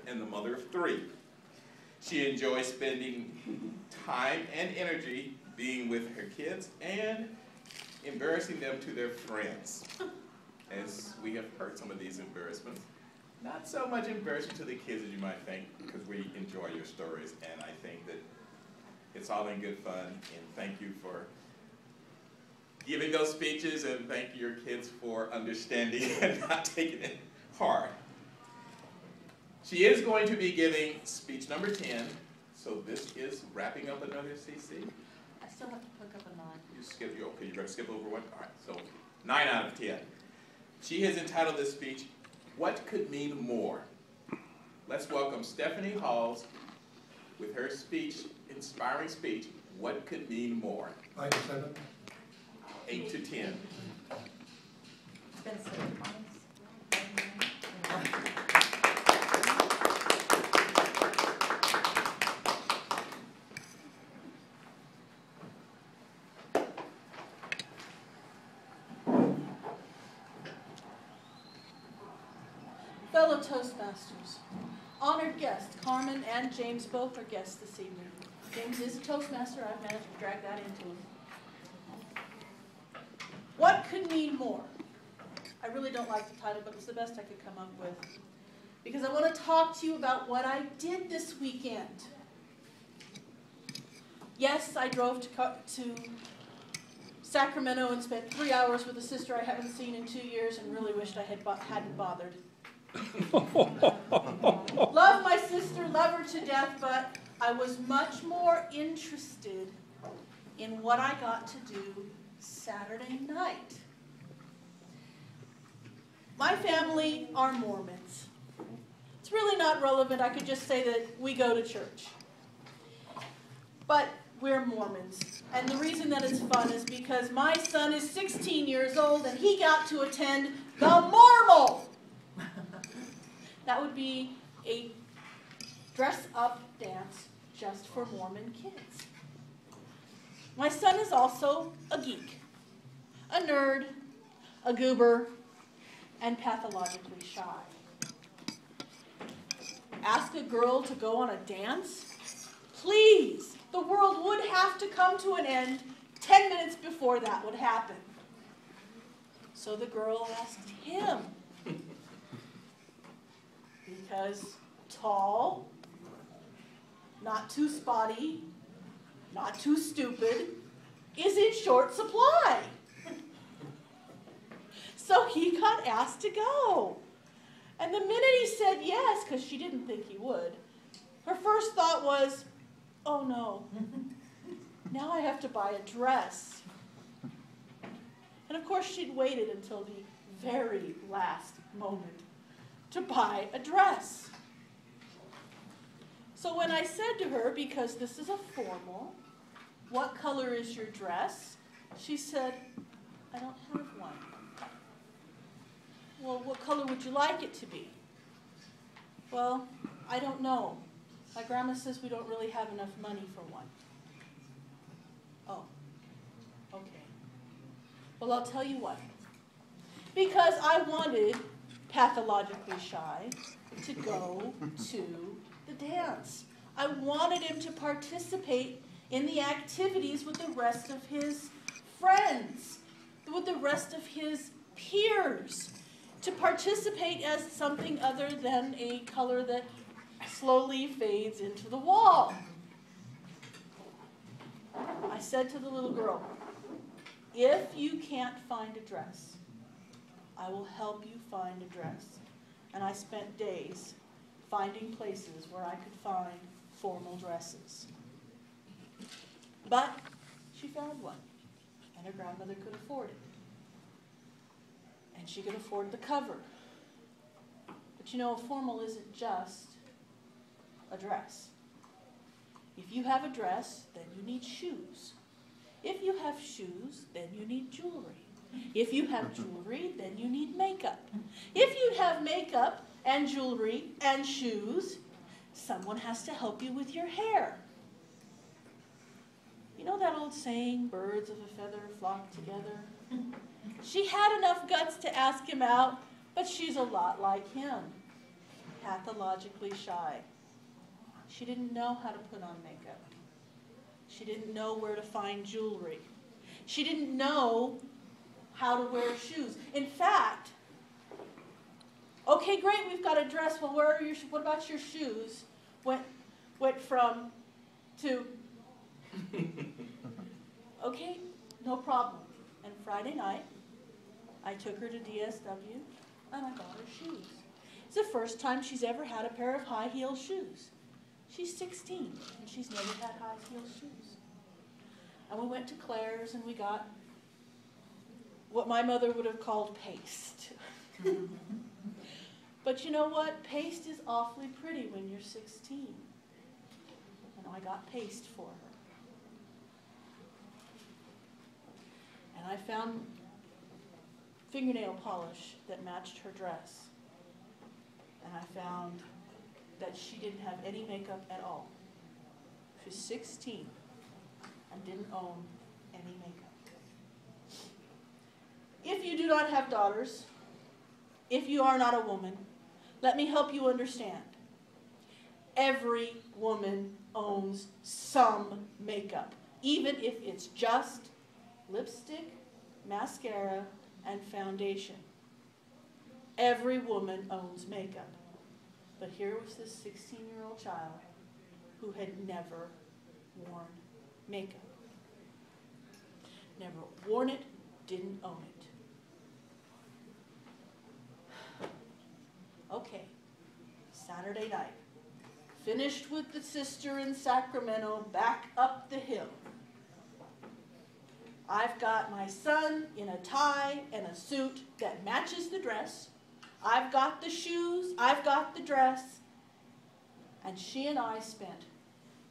and the mother of 3. She enjoys spending time and energy being with her kids and embarrassing them to their friends. As we have heard some of these embarrassments, not so much embarrassing to the kids as you might think, because we enjoy your stories, and I think that it's all in good fun, and thank you for giving those speeches, and thank your kids for understanding and not taking it hard. She is going to be giving speech number 10, so this is wrapping up another CC. I still have to pick up a 9. Okay, you're going to skip over one? All right, so 9 out of 10. She has entitled this speech, What Could Mean More? Let's welcome Stephanie Halls with her speech, inspiring speech, What Could Mean More? 5 to 7. 8 to 10. It's been 7 months. Fellow Toastmasters, honored guests, Carmen and James both are guests this evening. James is a Toastmaster. I've managed to drag that into him. What could mean more? I really don't like the title, but it's the best I could come up with. Because I want to talk to you about what I did this weekend. Yes, I drove to Sacramento and spent 3 hours with a sister I haven't seen in 2 years and really wished I hadn't bothered. Love my sister, love her to death, but I was much more interested in what I got to do Saturday night. My family are Mormons. It's really not relevant. I could just say that we go to church. But we're Mormons. And the reason that it's fun is because my son is 16 years old and he got to attend the Mormon. That would be a dress-up dance just for Mormon kids. My son is also a geek, a nerd, a goober, and pathologically shy. Ask a girl to go on a dance? Please, the world would have to come to an end 10 minutes before that would happen. So the girl asked him. Because tall, not too spotty, not too stupid, is in short supply. So he got asked to go. And the minute he said yes, because she didn't think he would, her first thought was, oh no, now I have to buy a dress. And of course she'd waited until the very last moment to buy a dress. So when I said to her, because this is a formal, what color is your dress? She said, I don't have one. Well, what color would you like it to be? Well, I don't know. My grandma says we don't really have enough money for one. Oh, okay. Well, I'll tell you what. Because I wanted pathologically shy to go to the dance. I wanted him to participate in the activities with the rest of his friends, with the rest of his peers, to participate as something other than a color that slowly fades into the wall. I said to the little girl, if you can't find a dress, I will help you find a dress. And I spent days finding places where I could find formal dresses. But she found one, and her grandmother could afford it. And she could afford the cover. But you know, a formal isn't just a dress. If you have a dress, then you need shoes. If you have shoes, then you need jewelry. If you have jewelry, then you need makeup. If you have makeup and jewelry and shoes, someone has to help you with your hair. You know that old saying, birds of a feather flock together? She had enough guts to ask him out, but she's a lot like him. pathologically shy. She didn't know how to put on makeup. She didn't know where to find jewelry. She didn't know how to wear shoes. In fact, okay, great, we've got a dress. Well, what about your shoes? Went from to, okay, no problem. And Friday night, I took her to DSW and I bought her shoes. It's the first time she's ever had a pair of high-heeled shoes. She's 16 and she's never had high-heeled shoes. And we went to Claire's and we got what my mother would have called paste. But you know what? Paste is awfully pretty when you're 16. And I got paste for her. And I found fingernail polish that matched her dress. And I found that she didn't have any makeup at all. She was 16 and didn't own any makeup. If you do not have daughters, if you are not a woman, let me help you understand. Every woman owns some makeup, even if it's just lipstick, mascara, and foundation. Every woman owns makeup. But here was this 16-year-old child who had never worn makeup. Never worn it, didn't own it. Okay, Saturday night. Finished with the sister in Sacramento, back up the hill. I've got my son in a tie and a suit that matches the dress. I've got the shoes, I've got the dress. And she and I spent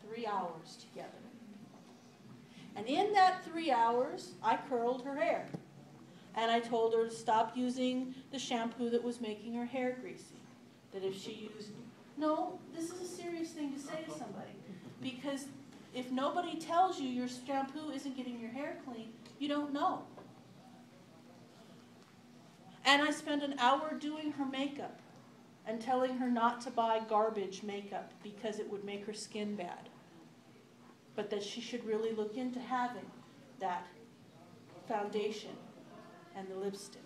3 hours together. And in that 3 hours, I curled her hair. And I told her to stop using the shampoo that was making her hair greasy. That if she used, no, this is a serious thing to say to somebody. Because if nobody tells you your shampoo isn't getting your hair clean, you don't know. And I spent an hour doing her makeup and telling her not to buy garbage makeup because it would make her skin bad. But that she should really look into having that foundation and the lipstick.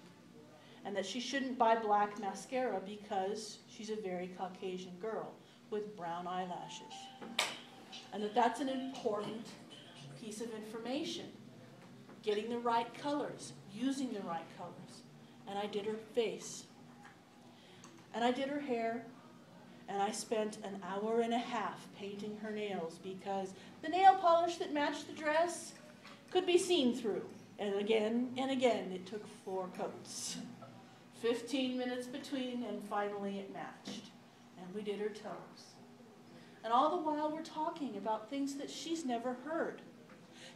And that she shouldn't buy black mascara because she's a very Caucasian girl with brown eyelashes. And that that's an important piece of information. Getting the right colors, using the right colors. And I did her face. And I did her hair. And I spent an hour and a half painting her nails because the nail polish that matched the dress could be seen through. And again, it took 4 coats. 15 minutes between, and finally it matched. And we did her toes. And all the while we're talking about things that she's never heard.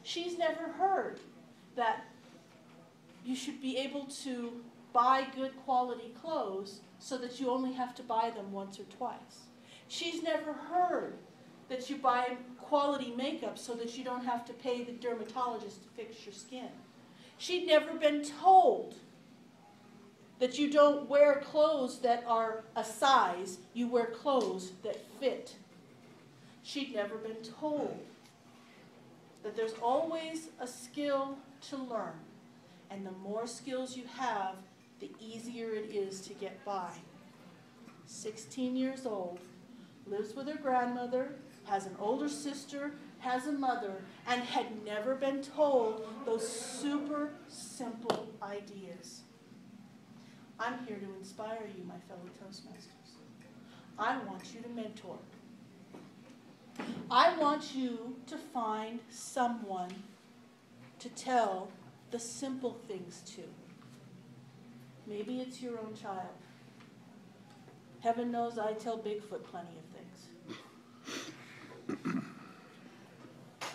She's never heard that you should be able to buy good quality clothes so that you only have to buy them once or twice. She's never heard that you buy quality makeup so that you don't have to pay the dermatologist to fix your skin. She'd never been told that you don't wear clothes that are a size, you wear clothes that fit. She'd never been told that there's always a skill to learn, and the more skills you have, the easier it is to get by. 16 years old, lives with her grandmother, has an older sister, has a mother, and had never been told those super simple ideas. I'm here to inspire you, my fellow Toastmasters. I want you to mentor. I want you to find someone to tell the simple things to. Maybe it's your own child. Heaven knows I tell Bigfoot plenty of things.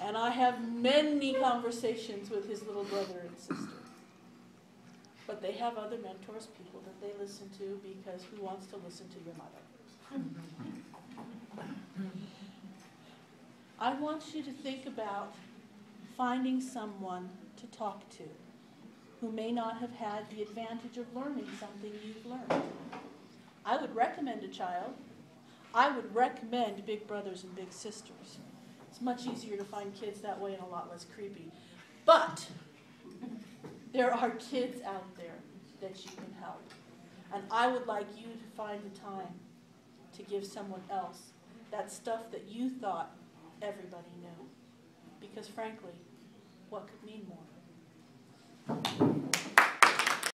And I have many conversations with his little brother and sister. But they have other mentors, people that they listen to, because who wants to listen to your mother? I want you to think about finding someone to talk to who may not have had the advantage of learning something you've learned. I would recommend a child. I would recommend big brothers and big sisters. It's much easier to find kids that way and a lot less creepy. But there are kids out there that you can help. And I would like you to find the time to give someone else that stuff that you thought everybody knew. Because frankly, what could mean more?